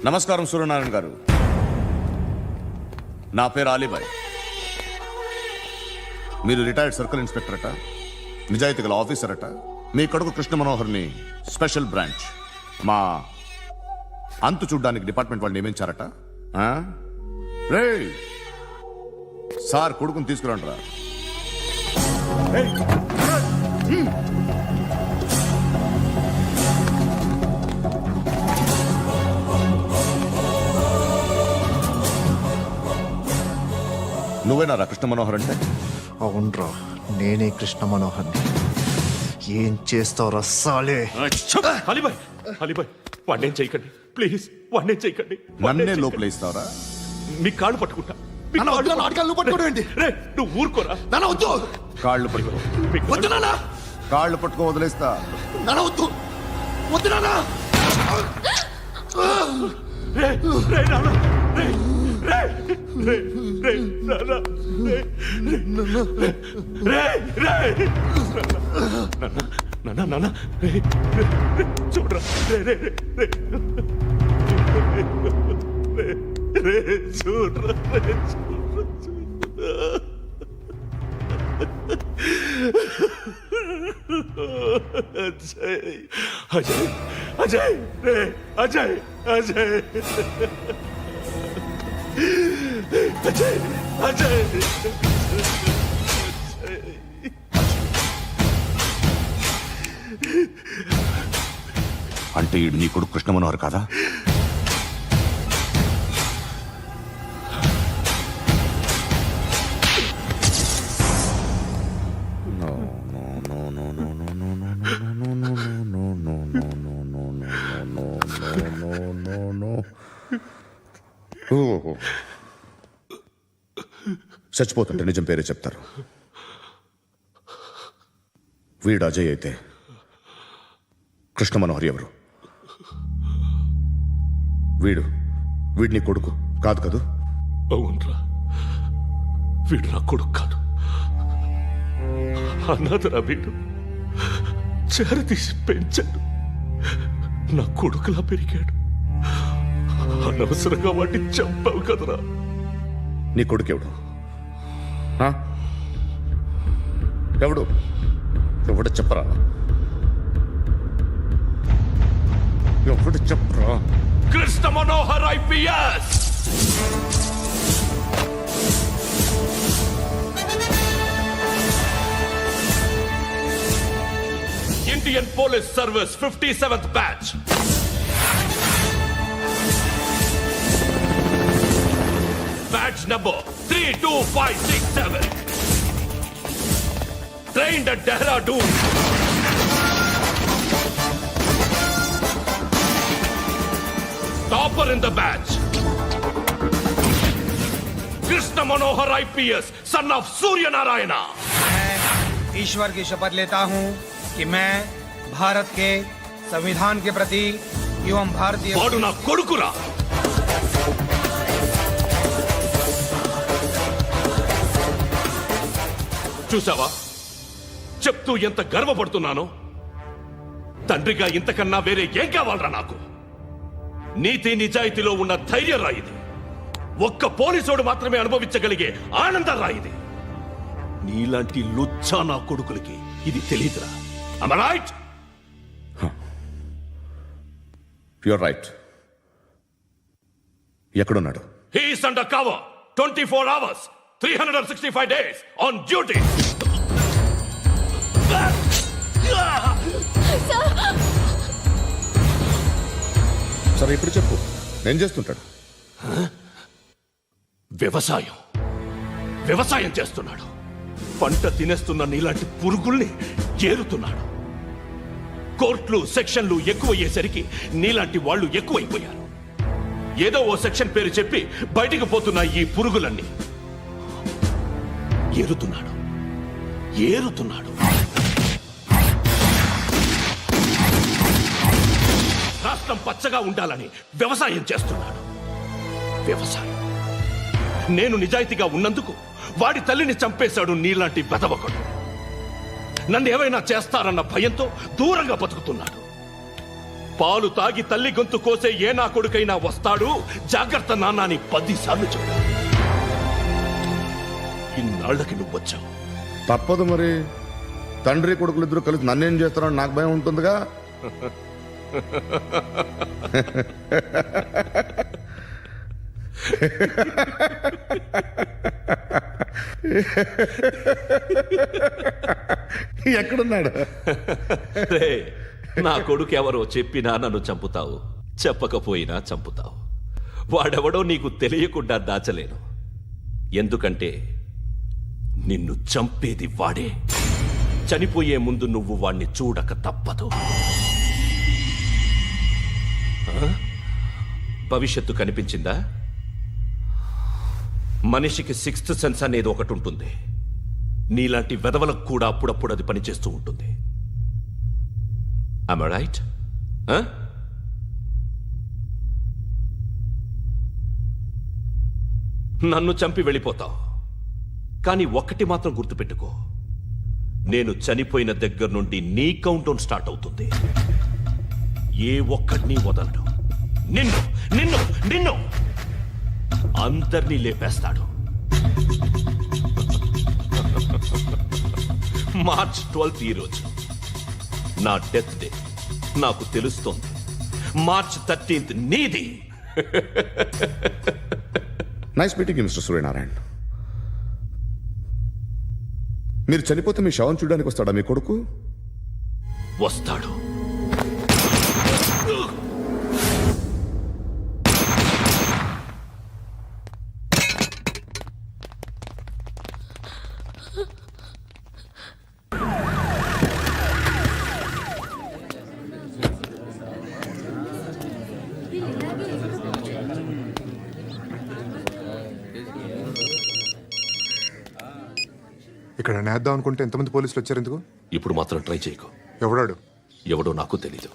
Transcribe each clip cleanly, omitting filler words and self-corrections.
నమస్కారం సూర్యనారాయణ గారు. నా పేరు అలీబాయ్. మీరు రిటైర్డ్ సర్కిల్ ఇన్స్పెక్టర్ అట, నిజాయితీ గల ఆఫీసర్ అట. మీ కొడుకు కృష్ణ మనోహర్ని స్పెషల్ బ్రాంచ్ మా అంతు చూడ్డానికి డిపార్ట్మెంట్ వాళ్ళు నియమించారట. రే సార్ కొడుకుని తీసుకురండి రా. నువ్వేనా కృష్ణ మనోహర్ అంటే? అవునరా, నేనే కృష్ణ మనోహర్ని. ఏం చేస్తావురా సాలే? అలీబాయ్, అలీబాయ్, వాడినేం చేయకండి ప్లీజ్, వాడినేం చేయకండి. నన్నే లోపలేస్తావరా? మీ కాళ్ళు పట్టుకుంటా. నువ్వు ఊరుకోరా. కాళ్ళు పట్టుకో. కాళ్ళు పట్టుకో వదిలేస్తా. రే రే నాన్న, రే రే రే రే నాన్న, రే రే నాన్న, నాన్న, రే చూడరా, రే రే రే రే చూడరా, రే చూడరా. అజయ్, అజయ్, అజయ్, రే అజయ్, అజయ్, అజయ్, అజయ్. అంటే ఈడు నీ కొడుకు కృష్ణ మనోహర్ కాదా? చచ్చిపోతుంటే నిజం పేరే చెప్తారు. వీడు అజయ్ అయితే కృష్ణ మనోహర్ ఎవరు? వీడిని కొడుకు కాదు కదూ? అవునరా, వీడు నా కొడుకు కాదు, అనాథరా. వీడు చేరతీసి పెంచాడు, నా కొడుకులా పెరిగాడు. అనవసరంగా వాడిని చంపావు కదరా. నీ కొడుకెవడు? ఎవడు? ఎవడు చెప్పరా? ఎవడు చెప్పరా? Krishna Manohar IPS. Indian police service 57th batch. Batch number 32567. Trained at Dehradun. Topper in the batch. Krishna Manohar IPS, son of Surya Narayana. मैं ईश्वर की शपथ लेता हूं कि मैं भारत के संविधान के प्रति एवं भारतीय वाडु ना कोडुकुरा. చూసావా చెప్తూ ఎంత గర్వపడుతున్నానో? తండ్రిగా ఇంతకన్నా వేరే ఏం కావాలరా నాకు? నీతి నిజాయితీలో ఉన్న ధైర్యం రా ఇది. ఒక్క పోలీసోడు మాత్రమే అనుభవించగలిగే ఆనందం రా ఇది. నీలాంటి లుచ్చా నా కొడుకులకి ఇది తెలియదురా. Am I right? You're right. ఎక్కడున్నాడు? He is under cover 24 hours 365 days on duty. సరే ఇప్పుడు చెప్పు, ఏం చేస్తుంటాడు? వ్యవసాయం చేస్తున్నాడు. పంట తినేస్తున్న నీలాంటి పురుగుల్ని ఏరుతున్నాడు. కోర్టులు సెక్షన్లు ఎక్కువయ్యేసరికి నీలాంటి వాళ్ళు ఎక్కువైపోయారు. ఏదో ఓ సెక్షన్ పేరు చెప్పి బయటికి పోతున్న ఈ పురుగులన్నీ ఏరుతున్నాడు. రాష్ట్రం పచ్చగా ఉండాలని వ్యవసాయం చేస్తున్నాడు. నేను నిజాయితీగా ఉన్నందుకు వాడి తల్లిని చంపేశాడు నీలాంటి బెదవకుడు. నన్ను ఏమైనా చేస్తారన్న భయంతో దూరంగా బతుకుతున్నాడు. పాలు తాగి తల్లి గొంతు కోసే ఏ నా కొడుకైనా వస్తాడు, జాగ్రత్త నాన్న అని 10 సార్లు చెప్పు. ఇన్నాళ్ళకి నువ్వు వచ్చావు. తప్పదు మరి. తండ్రి కొడుకులు ఇద్దరు కలిసి నన్నేం చేస్తారని నాకు భయం ఉంటుందిగా. ఎక్కడున్నాడు? రే, నా కొడుకు ఎవరో చెప్పినా నన్ను చంపుతావు, చెప్పకపోయినా చంపుతావు. వాడెవడో నీకు తెలియకుండా దాచలేను. ఎందుకంటే నిన్ను చంపేది వాడే. చనిపోయే ముందు నువ్వు వాణ్ణి చూడక తప్పదు. భవిష్యత్తు కనిపించిందా? మనిషికి 6th సెన్స్ అనేది ఒకటి ఉంటుంది. నీలాంటి వెధవలకు కూడా అప్పుడప్పుడు అది పనిచేస్తూ ఉంటుంది. Am I right? నన్ను చంపి వెళ్ళిపోతావు, కానీ ఒక్కటి మాత్రం గుర్తుపెట్టుకో, నేను చనిపోయిన దగ్గర నుండి నీ కౌంటౌన్ స్టార్ట్ అవుతుంది. ఏ ఒక్కడిని వదలడు. నిన్ను నిన్ను నిన్ను అందరినీ లేపేస్తాడు. మార్చ్ 12th ఈ రోజు నా డెత్ డే. నాకు తెలుస్తోంది. మార్చ్ 13th నీది. Nice meeting mister Suryanarayana. మీరు చనిపోతే మీ శవం చూడడానికి వస్తాడా మీ కొడుకు? వస్తాడు. ఇక్కడ నేద్దాం అనుకుంటే ఎంతమంది పోలీసులు వచ్చారు ఎందుకు? ఇప్పుడు మాత్రం ట్రై చేయకు. ఎవడాడు? ఎవడో నాకు తెలీదు.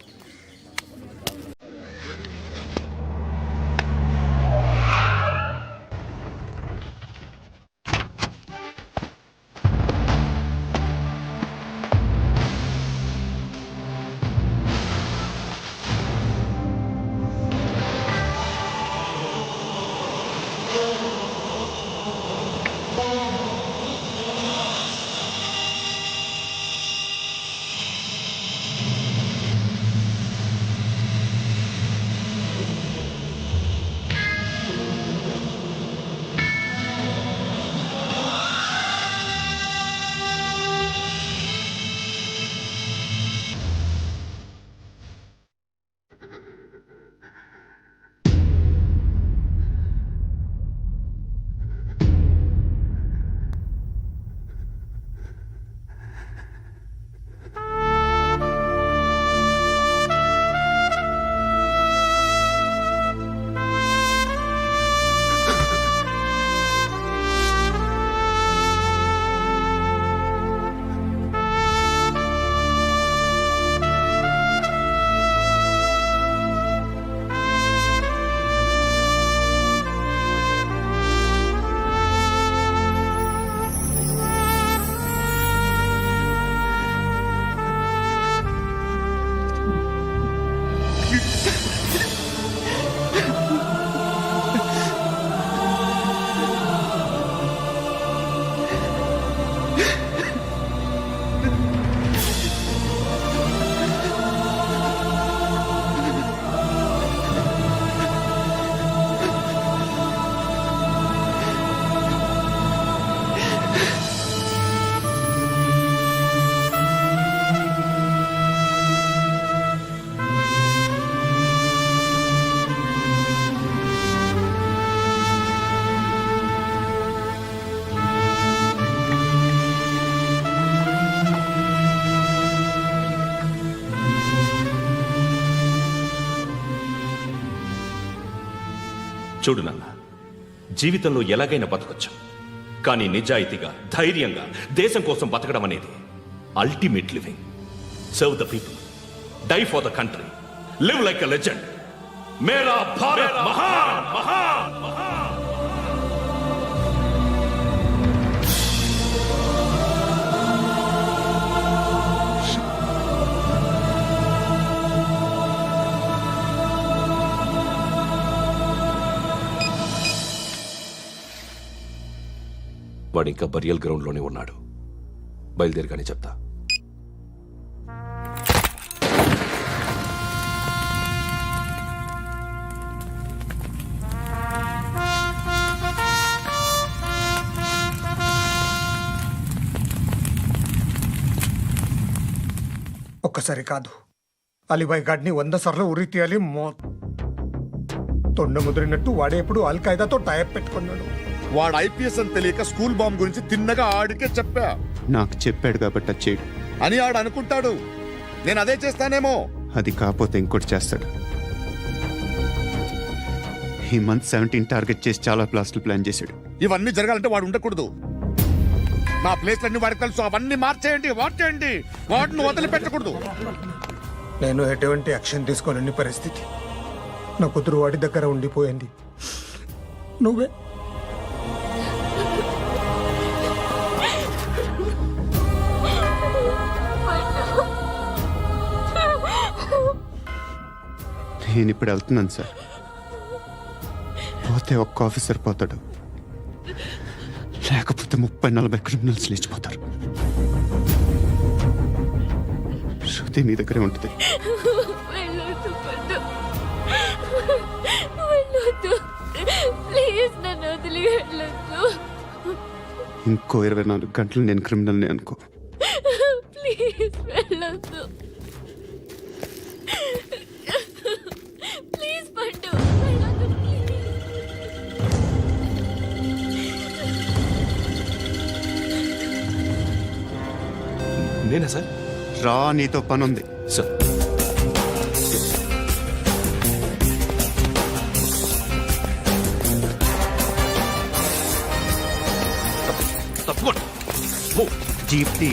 చూడు నాన్న, జీవితంలో ఎలాగైనా బతకొచ్చు, కానీ నిజాయితీగా, ధైర్యంగా దేశం కోసం బతకడం అనేది ultimate living. Serve the people, die for the country, live like a legend. మేరా భారత్ మహాన్ మహాన్ మహాన్. వాడు ఇంకా బరియల్ గ్రౌండ్లోనే ఉన్నాడు. బయలుదేరగానే చెప్తా. ఒక్కసారి కాదు, అలీబాయ్ గాడిని 100 సార్లు ఉరి తీయాలి. తొండ ముదిరినట్టు వాడే ఎప్పుడు అల్ ఖైదాతో టైప్ పెట్టుకున్నాడు. వాడు ఐపీఎస్ అని తెలియక స్కూల్ బాంబ్ గురించి తిన్నగా ఆడికే చెప్పా నాకు చెప్పాడు కాబట్టి అది చేయడు. అని ఆడు అనుకుంటాడు. నేను అదే చేస్తానేమో. అది కాకపోతే ఇంకోటి చేస్తాడు. ఈ మంత్ 17 టార్గెట్ చేసి చాలా ప్లాస్టులు ప్లాన్ చేశాడు. ఇవన్నీ జరగాలంటే వాడు ఉండకూడదు. నా ప్లేస్లన్నీ వాడికి తెలుసు. అవన్నీ మార్చేయండి, వాటేయండి. వాటిని వదిలిపెట్టకూడదు. నేను ఎటువంటి యాక్షన్ తీసుకోలేని పరిస్థితి. నా కూతురు వాడి దగ్గర ఉండిపోయింది. నువ్వే నేను ఇప్పుడు వెళ్తున్నాను సార్. పోతే ఒక్క ఆఫీసర్ పోతాడు, లేకపోతే 30-40 క్రిమినల్స్ లేచిపోతారు. శృతి మీ దగ్గరే ఉంటుంది. వెళ్ళొద్దు పద్దు. వెళ్ళొద్దు. ప్లీజ్ నన్ను వదిలి వెళ్ళొద్దు. ఇంకో 24 గంటలు నేను క్రిమినల్ని అనుకో. ప్లీజ్ వెళ్ళొద్దు. ప్లీజ్ పట్టు. వెళ్ళొద్దు ప్లీజ్. నేనా సార్? రా, నీతో పని ఉంది. సార్, తప్పకుండా. Jeep tea.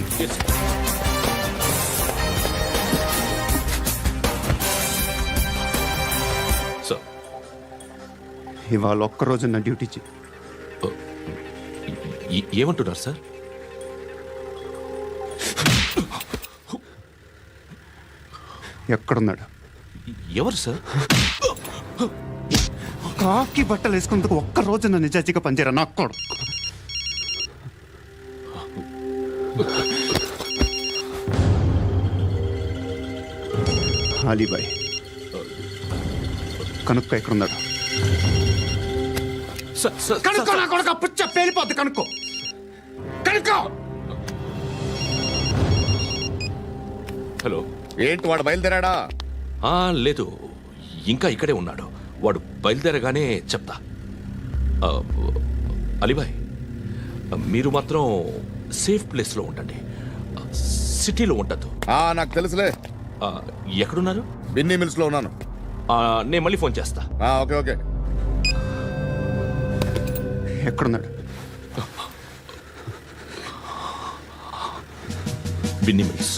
సార్, ఇవాళ ఒక్కరోజు నా డ్యూటీ చేయి. ఏమంటున్నారు సార్? ఎక్కడున్నాడు? ఎవరు సార్? కాకి బట్టలు వేసుకున్నందుకు ఒక్కరోజు నా నిజాజీగా పనిచేయరా నాకు కూడా. అలీబాయ్ కనుక్కో ఎక్కడున్నాడు. సార్, సార్, కనుక్కో నా కొడుకు. పుచ్చ పేలిపోద్ది. కనుక్కో కనుక్కో. హలో. ఏంటి వాడు బయలుదేరాడా? లేదు, ఇంకా ఇక్కడే ఉన్నాడు. వాడు బయలుదేరగానే చెప్తా. అలీబాయ్, మీరు మాత్రం సేఫ్ ప్లేస్లో ఉండండి. సిటీలో ఉండద్దు. నాకు తెలుసులే. ఎక్కడున్నారు? బిన్నీ మిల్స్ లో ఉన్నాను. నేను మళ్ళీ ఫోన్ చేస్తా. Okay okay. ఎక్కడున్నాడు? బిన్నీ మిల్స్.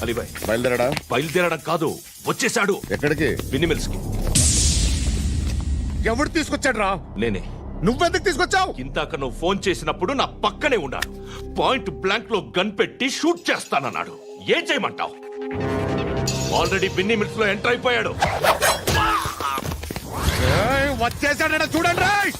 అలీబాయ్ బయలుదేరాడా? బయలుదేరడం కాదు, వచ్చేశాడు. ఎక్కడికి? బిన్నీ మిల్స్ కి. ఎవడు తీసుకొచ్చాడు రా? నేనే. నువ్వెందుకు తీసుకొచ్చావు? ఇందాక నువ్వు ఫోన్ చేసినప్పుడు నా పక్కనే ఉన్నాడు. పాయింట్ బ్లాంక్ లో గన్ పెట్టి షూట్ చేస్తానన్నాడు. ఏం చేయమంటావు? ఆల్రెడీ బిన్నీ మిల్స్ లో ఎంటర్ అయిపోయాడు. వచ్చేసాడ చూడండి రాయ్.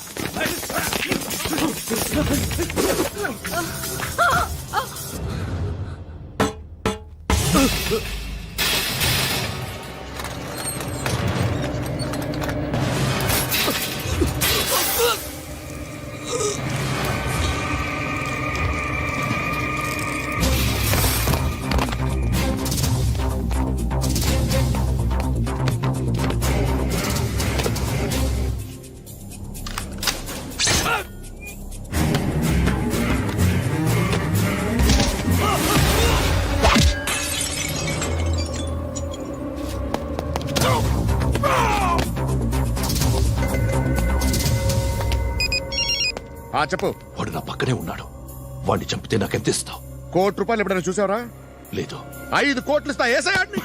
చెప్పు. వాడు నా పక్కనే ఉన్నాడు. వాడిని చంపితే నాకెంత ఇస్తావు? ₹1,00,00,000 ఎప్పుడైనా చూసావరా? లేదు. 5 కోట్లు ఇస్తా. ఏసయాడిని.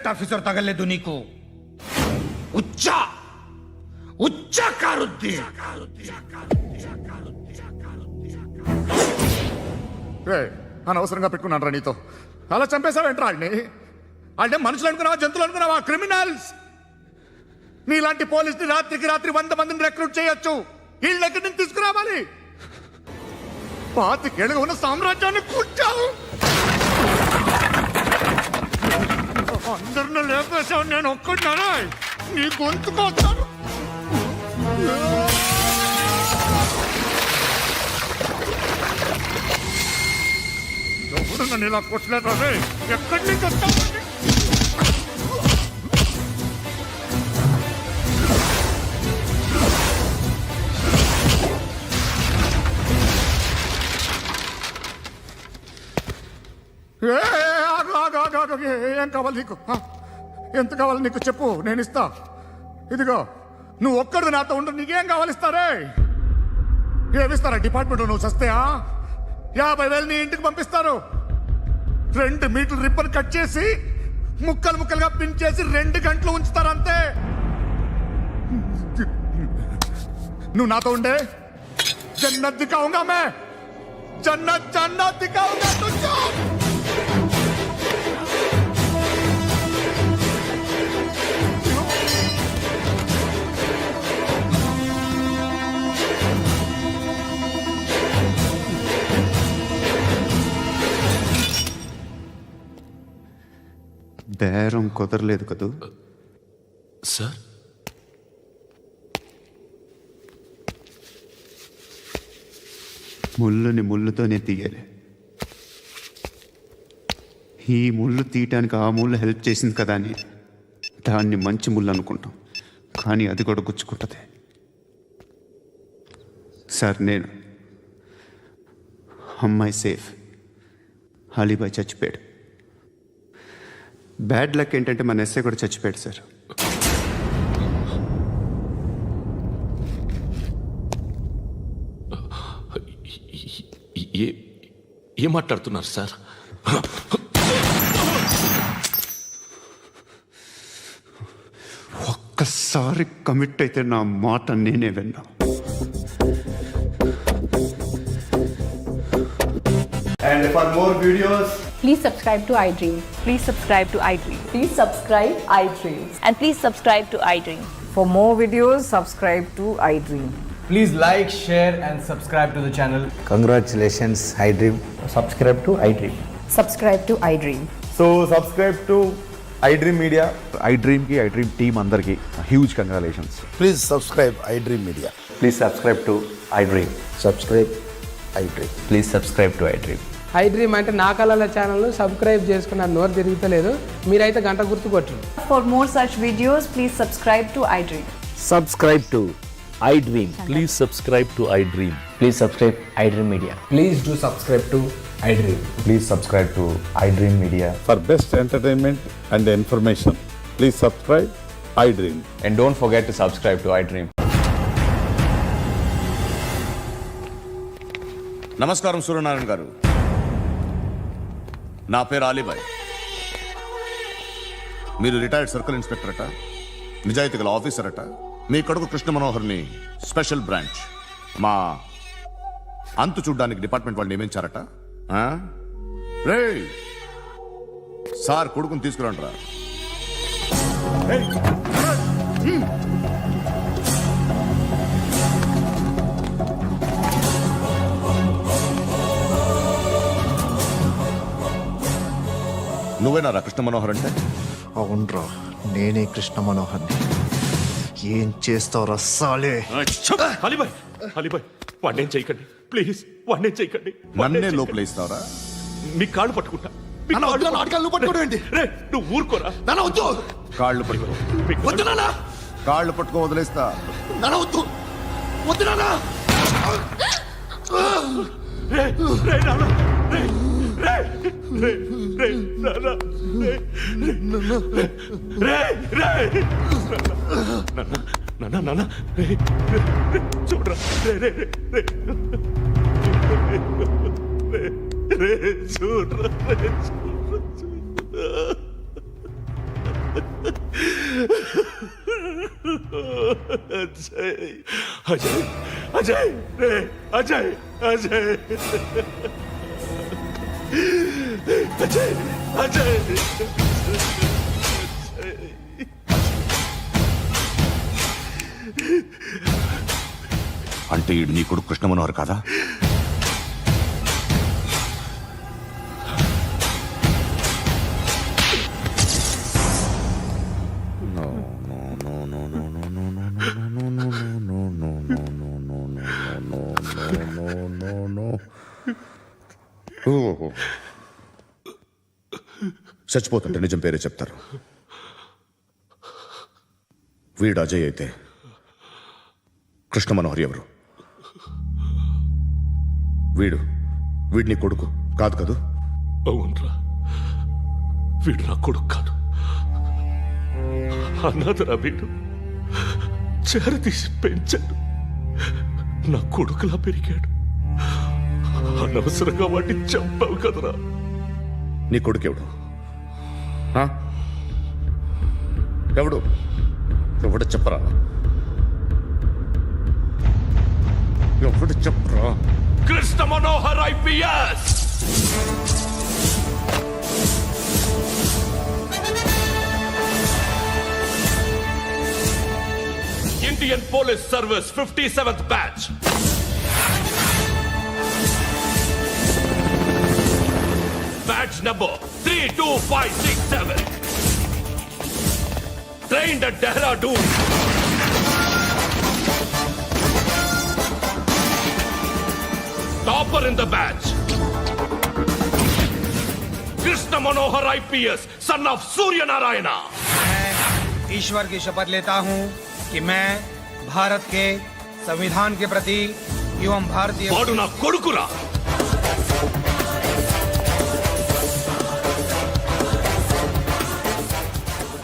కరెక్ట్ ఆఫీసర్ తగలేదు నీకు ఉచ్చా ఉచ్చా కారుద్ది అనవసరంగా పెట్టుకున్నాను రా నీతో అలా చంపేశావేంట్రా వాడిని అంటే మనుషులు అనుకున్నావా జంతువులు అనుకున్నావా క్రిమినల్స్ నీలాంటి పోలీసుని రాత్రికి రాత్రి 100 మందిని రిక్రూట్ చేయొచ్చు వీళ్ళ దగ్గర నుంచి తీసుకురావాలి పాతికేళ్ళగా ఉన్న సామ్రాజ్యాన్ని కూర్చావు అందరిని లేపేశావు నేను ఒక్కడినారా నీ గొంతుకొస్తాను ఎవరు నన్ను ఇలా కొట్టలేదు రే ఎక్కడి నుంచి వస్తావు ఏం కావాలి నీకు ఎంత కావాలి నీకు చెప్పు నేను ఇస్తా ఇదిగో నువ్వు ఒక్కడు నాతో ఉండు నీకేం కావాలి ఇస్తారే ఏమిస్తారా డిపార్ట్మెంట్ నువ్వు చస్తేయా 50,000 నీ ఇంటికి పంపిస్తారు 2 మీటర్లు రిబ్బన్ కట్ చేసి ముక్కలు ముక్కలుగా పిన్ చేసి 2 గంటలు ఉంచుతారు అంతే నువ్వు నాతో ఉండే జన్నత్ దిఖాऊंगा मैं जन्नत जन्नत दिखाऊंगा तुझको బేరం కుదరలేదు కదూ సార్ ముళ్ళుని ముళ్ళుతోనే తీయాలి ఈ ముళ్ళు తీయటానికి ఆ ముళ్ళు హెల్ప్ చేసింది కదా అని దాన్ని మంచి ముళ్ళు అనుకుంటాం కానీ అది కూడా గుచ్చుకుంటుంది సార్ నేను అమ్మాయి సేఫ్ అలీబాయ్ చచ్చిపోయాడు బ్యాడ్ లక్ ఏంటంటే మన ఎస్ఐ కూడా చచ్చిపోయాడు సార్ ఏం మాట్లాడుతున్నారు సార్ ఒక్కసారి కమిట్ అయితే నా మాట నేనే విన్నా And for more videos, Please subscribe to iDream. Please subscribe to iDream. Please subscribe iDream. And please subscribe to iDream. For more videos, subscribe to iDream. Please like, share and subscribe to the channel. Congratulations, iDream. Subscribe to iDream. Subscribe to iDream. So, subscribe to iDream Media. iDream ki iDream team andarki huge congratulations. Please subscribe iDream Media. Please subscribe to iDream. Subscribe iDream. Please subscribe to iDream. iDream అంటే నా కళల ఛానల్ను subscribe చేసుకున్న నోరు తిరుగుతలేదు మీరైతే గంట గుర్తు కొట్టండి For more such videos, please subscribe to iDream. Subscribe to iDream. Please subscribe to I dream Please subscribe iDream Media. Please do subscribe to iDream. Please subscribe to iDream Media. For best entertainment and information, please subscribe iDream. And don't forget to subscribe to iDream. నమస్కారం సూర్యనారాయణ గారు నా పేరు అలీబాయ్ మీరు retired circle inspector అట నిజాయితీ గల officer అట మీ కొడుకు కృష్ణ మనోహర్ని స్పెషల్ బ్రాంచ్ మా అంతు చూడ్డానికి డిపార్ట్మెంట్ వాళ్ళు నియమించారట రే సార్ కొడుకుని తీసుకురండి రా నువ్వేనా కృష్ణ మనోహర్ అంటే అవునరా నేనే కృష్ణ మనోహర్ని ఏం చేస్తావు రస్సాలే అలీబాయ్ అలీబాయ్ వాడినేం చేయకండి ప్లీజ్ వాడినేం చేయకండి నన్నే లోపలేస్తావరా మీ కాళ్ళు పట్టుకుంటా రే, నువ్వు ఊరుకోరా కాళ్ళు పట్టుకో కాళ్ళు పట్టుకో వదిలేస్తా రే, రే, నాన్న, రే, రే, రే, రే, నాన్న, రే, రే, రే, నాన్న, నాన్న, రే, రే, రే, చూడరా రే, రే, రే, రే, రే, చూడరా రే, చూడరా, చూడరా. అజయ్ అజయ్ రే అజయ్ అజయ్ అజయ్ అజయ్ అంటే ఈడు నీ కొడుకు కృష్ణ మనోహర్ కాదా? చచ్చిపోతుంటే నిజం పేరే చెప్తారు. వీడు అజయ్ అయితే కృష్ణ మనోహర్ ఎవరు? వీడిని కొడుకు కాదు కదూ? అవునరా, వీడు నా కొడుకు కాదు, అనాథరా. వీడు చేరతీసి పెంచాడు, నా కొడుకులా పెరిగాడు. అనవసరంగా వాడిని చంపావు కదరా. నీ కొడుకెవడు? ఎవడు ఎవడు చెప్పరా? ఎవడు చెప్పరా? Krishna Manohar IPS. Indian police service 57th batch. Badge number 32567. Trained at Dehradun. Topper in the batch. Krishna Manohar IPS, son of Surya Narayana. मैं ईश्वर की शपथ लेता हूँ कि मैं भारत के संविधान के प्रति एवं भारतीय వాడు నా కొడుకురా.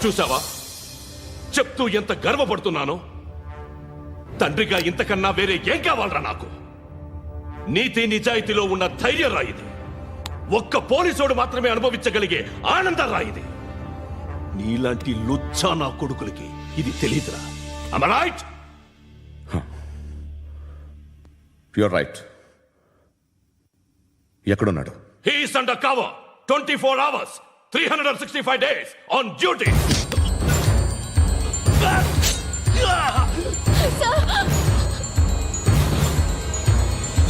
చూసావా, చెప్తూ ఎంత గర్వపడుతున్నానో. తండ్రిగా ఇంతకన్నా వేరే ఏం కావాలరా నాకు? నీతి నిజాయితీలో ఉన్న ధైర్యం రా ఇది. ఒక్క పోలీసోడు మాత్రమే అనుభవించగలిగే ఆనందం రా ఇది. నీలాంటి లుచ్చా నా కొడుకులకి ఇది తెలీదురా. Am I right? You're right. ఎక్కడున్నాడు? He is under cover 24 hours 365 days on duty.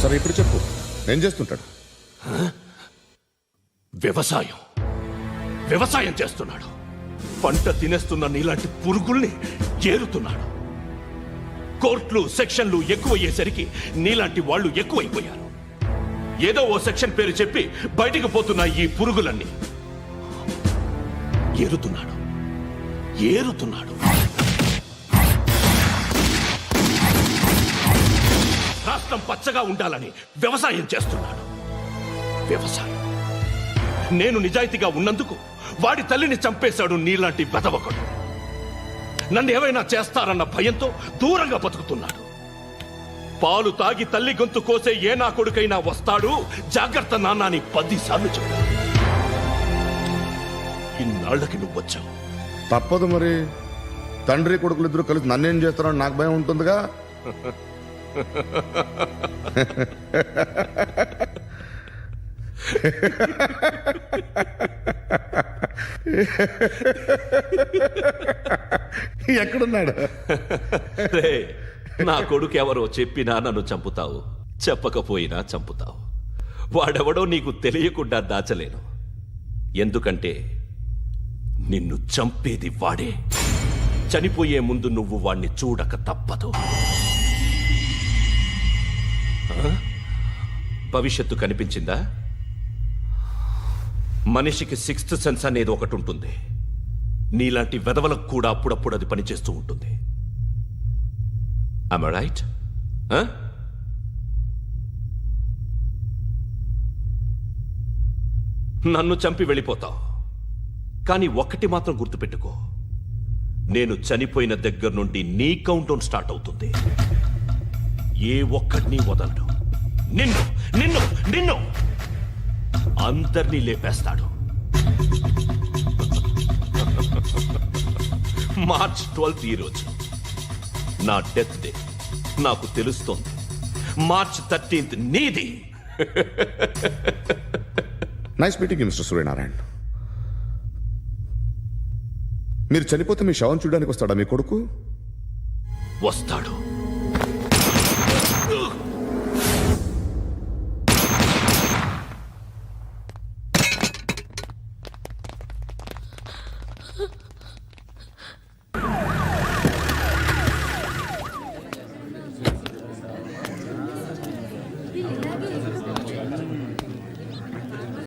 సరే ఇప్పుడు చెప్పు, ఏం చేస్తుంటాడు? వ్యవసాయం చేస్తున్నాడు. పంట తినేస్తున్న నీలాంటి పురుగుల్ని ఏరుతున్నాడు. కోర్టులు సెక్షన్లు ఎక్కువయ్యేసరికి నీలాంటి వాళ్ళు ఎక్కువైపోయారు. ఏదో ఓ సెక్షన్ పేరు చెప్పి బయటికి పోతున్న ఈ పురుగులన్నీ ఏరుతున్నాడు. రాష్ట్రం పచ్చగా ఉండాలని వ్యవసాయం చేస్తున్నాడు. నేను నిజాయితీగా ఉన్నందుకు వాడి తల్లిని చంపేశాడు నీలాంటి వెధవకుడు. నన్ను ఏమైనా చేస్తారన్న భయంతో దూరంగా బతుకుతున్నాడు. పాలు తాగి తల్లి గొంతు కోసే ఏ నా కొడుకైనా వస్తాడు, జాగ్రత్త నాన్న అని 10 సార్లు చెప్పాడు. ఇన్నాళ్ళకి నువ్వు వచ్చావు. తప్పదు మరి. తండ్రి కొడుకులు ఇద్దరు కలిసి నన్నేం చేస్తారని నాకు భయం ఉంటుందిగా. ఎక్కడున్నాడు? నా కొడుకు ఎవరో చెప్పినా నన్ను చంపుతావు, చెప్పకపోయినా చంపుతావు. వాడెవడో నీకు తెలియకుండా దాచలేను. ఎందుకంటే నిన్ను చంపేది వాడే. చనిపోయే ముందు నువ్వు వాణ్ణి చూడక తప్పదు. భవిష్యత్తు కనిపించిందా? మనిషికి 6th సెన్స్ అనేది ఒకటి ఉంటుంది. నీలాంటి వెధవలకు కూడా అప్పుడప్పుడు అది పనిచేస్తూ ఉంటుంది. Am I right? నన్ను చంపి వెళ్ళిపోతావు. కానీ ఒక్కటి మాత్రం గుర్తుపెట్టుకో, నేను చనిపోయిన దగ్గర నుండి నీ కౌంటౌన్ స్టార్ట్ అవుతుంది. ఏ ఒక్కడిని వదలడు. నిన్ను నిన్ను నిన్ను అందరినీ లేపేస్తాడు. March 12th ఈ రోజు. నా డెత్ డే నాకు తెలుస్తోంది. మార్చ్ 13th నీది. Nice meeting mister Suryanarayana. మీరు చనిపోతే మీ శవం చూడడానికి వస్తాడా మీ కొడుకు? వస్తాడు.